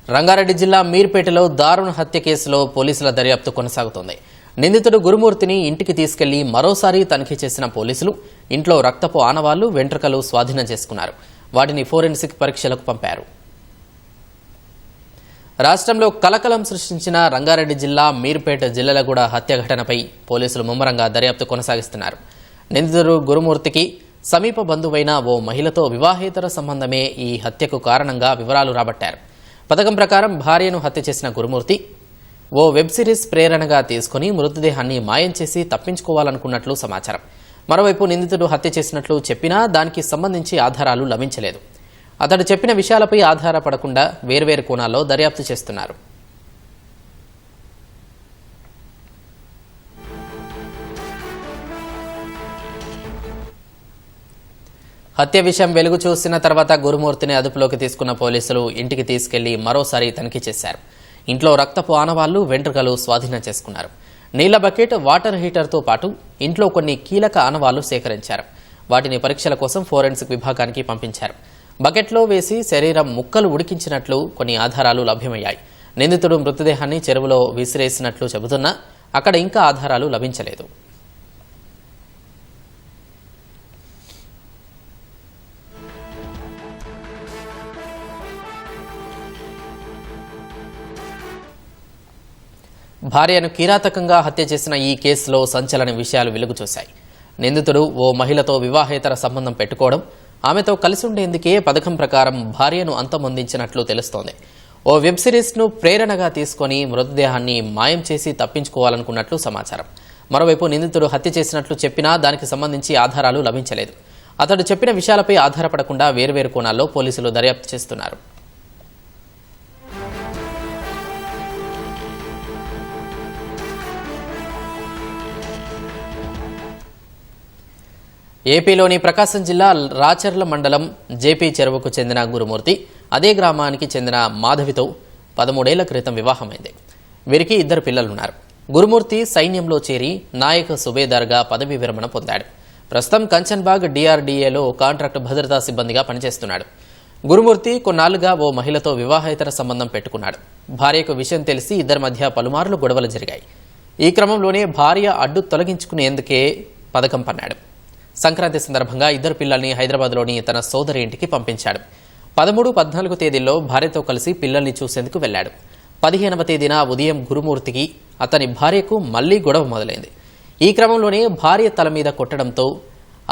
రంగారెడ్డి జిల్లా మీర్పేటలో దారుణ హత్య కేసులో పోలీసుల దర్యాప్తు కొనసాగుతోంది. నిందితుడు గురుమూర్తిని ఇంటికి తీసుకెళ్లి మరోసారి తనిఖీ చేసిన పోలీసులు ఇంట్లో రక్తపు ఆనవాళ్లు, వెంట్రుకలు స్వాధీనం చేసుకున్నారు. వాటిని ఫోరెన్సిక్ పరీక్షలకు పంపారు. రాష్ట్రంలో కలకలం సృష్టించిన రంగారెడ్డి జిల్లా మీర్పేట జిల్లలగూడ హత్య ఘటనపై పోలీసులు ముమ్మరంగా దర్యాప్తు కొనసాగిస్తున్నారు. నిందితుడు గురుమూర్తికి సమీప బంధువైన ఓ మహిళతో వివాహేతర సంబంధమే ఈ హత్యకు కారణంగా వివరాలు రాబట్టారు. పథకం ప్రకారం భార్యను హత్య చేసిన గురుమూర్తి ఓ వెబ్ సిరీస్ ప్రేరణగా తీసుకుని మృతదేహాన్ని మాయం చేసి తప్పించుకోవాలనుకున్నట్లు సమాచారం. మరోవైపు నిందితుడు హత్య చేసినట్లు చెప్పినా దానికి సంబంధించి ఆధారాలు లభించలేదు. అతడు చెప్పిన విషయాలపై ఆధారపడకుండా వేర్వేరు కోణాల్లో దర్యాప్తు చేస్తున్నారు. హత్య విషయం వెలుగు చూసిన తర్వాత గురుమూర్తిని అదుపులోకి తీసుకున్న పోలీసులు ఇంటికి తీసుకెళ్లి మరోసారి తనిఖీ చేశారు. ఇంట్లో రక్తపు ఆనవాళ్లు, వెంట్రుకలు స్వాధీనం చేసుకున్నారు. నీళ్ల బకెట్, వాటర్ హీటర్తో పాటు ఇంట్లో కొన్ని కీలక ఆనవాళ్లు సేకరించారు. వాటిని పరీక్షల కోసం ఫోరెన్సిక్ విభాగానికి పంపించారు. బకెట్లో వేసి శరీరం ముక్కలు ఉడికించినట్లు కొన్ని ఆధారాలు లభ్యమయ్యాయి. నిందితుడు మృతదేహాన్ని చెరువులో విసిరేసినట్లు చెబుతున్నా అక్కడ ఇంకా ఆధారాలు లభించలేదు. భార్యను కిరాతకంగా హత్య చేసిన ఈ కేసులో సంచలన విషయాలు వెలుగు చూశాయి. నిందితుడు ఓ మహిళతో వివాహేతర సంబంధం పెట్టుకోవడం, ఆమెతో కలిసి ఉండేందుకే పథకం ప్రకారం భార్యను అంతమొందించినట్లు తెలుస్తోంది. ఓ వెబ్ సిరీస్ను ప్రేరణగా తీసుకుని మృతదేహాన్ని మాయం చేసి తప్పించుకోవాలనుకున్నట్లు సమాచారం. మరోవైపు నిందితుడు హత్య చేసినట్లు చెప్పినా దానికి సంబంధించి ఆధారాలు లభించలేదు. అతడు చెప్పిన విషయాలపై ఆధారపడకుండా వేర్వేరు కోణాల్లో పోలీసులు దర్యాప్తు చేస్తున్నారు. ఏపీలోని ప్రకాశం జిల్లా రాచర్ల మండలం జేపీ చెరువుకు చెందిన గురుమూర్తి అదే గ్రామానికి చెందిన మాధవితో 13 ఏళ్ల క్రితం వివాహమైంది. వీరికి 2 పిల్లలున్నారు. గురుమూర్తి సైన్యంలో చేరి నాయక సుబేదార్గా పదవీ విరమణ పొందాడు. ప్రస్తుతం కంచన్బాగ్ DRDAలో కాంట్రాక్ట్ భద్రతా సిబ్బందిగా పనిచేస్తున్నాడు. గురుమూర్తి కొన్నాళ్లుగా ఓ మహిళతో వివాహేతర సంబంధం పెట్టుకున్నాడు. భార్యకు విషయం తెలిసి ఇద్దరి మధ్య పలుమార్లు గొడవలు జరిగాయి. ఈ క్రమంలోనే భార్య అడ్డు తొలగించుకునేందుకే పథకం పన్నాడు. సంక్రాంతి సందర్భంగా 2 పిల్లల్ని హైదరాబాద్లోని తన సోదరి ఇంటికి పంపించాడు. 13, 14 తేదీల్లో భార్యతో కలిసి పిల్లల్ని చూసేందుకు వెళ్లాడు. 15వ తేదీన ఉదయం గురుమూర్తికి అతని భార్యకు మళ్లీ గొడవ మొదలైంది. ఈ క్రమంలోనే భార్య తల మీద కొట్టడంతో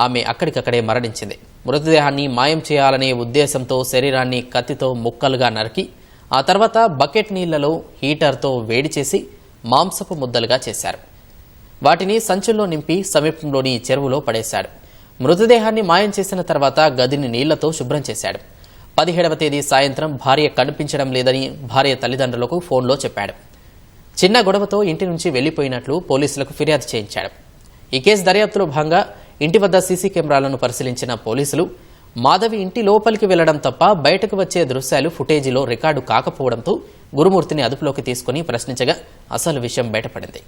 ఆమె అక్కడికక్కడే మరణించింది. మృతదేహాన్ని మాయం చేయాలనే ఉద్దేశంతో శరీరాన్ని కత్తితో ముక్కలుగా నరికి ఆ తర్వాత బకెట్ నీళ్లలో హీటర్తో వేడి చేసి మాంసపు ముద్దలుగా చేశారు. వాటిని సంచుల్లో నింపి సమీపంలోని చెరువులో పడేశాడు. మృతదేహాన్ని మాయం చేసిన తర్వాత గదిని నీళ్లతో శుభ్రం చేశాడు. 17వ తేదీ సాయంత్రం భార్య కనిపించడం లేదని భార్య తల్లిదండ్రులకు ఫోన్లో చెప్పాడు. చిన్న గొడవతో ఇంటి నుంచి వెళ్లిపోయినట్లు పోలీసులకు ఫిర్యాదు చేయించాడు. ఈ కేసు దర్యాప్తులో భాగంగా ఇంటి వద్ద సీసీ కెమెరాలను పరిశీలించిన పోలీసులు మాధవి ఇంటి లోపలికి వెళ్లడం తప్ప బయటకు వచ్చే దృశ్యాలు ఫుటేజీలో రికార్డు కాకపోవడంతో గురుమూర్తిని అదుపులోకి తీసుకుని ప్రశ్నించగా అసలు విషయం బయటపడింది.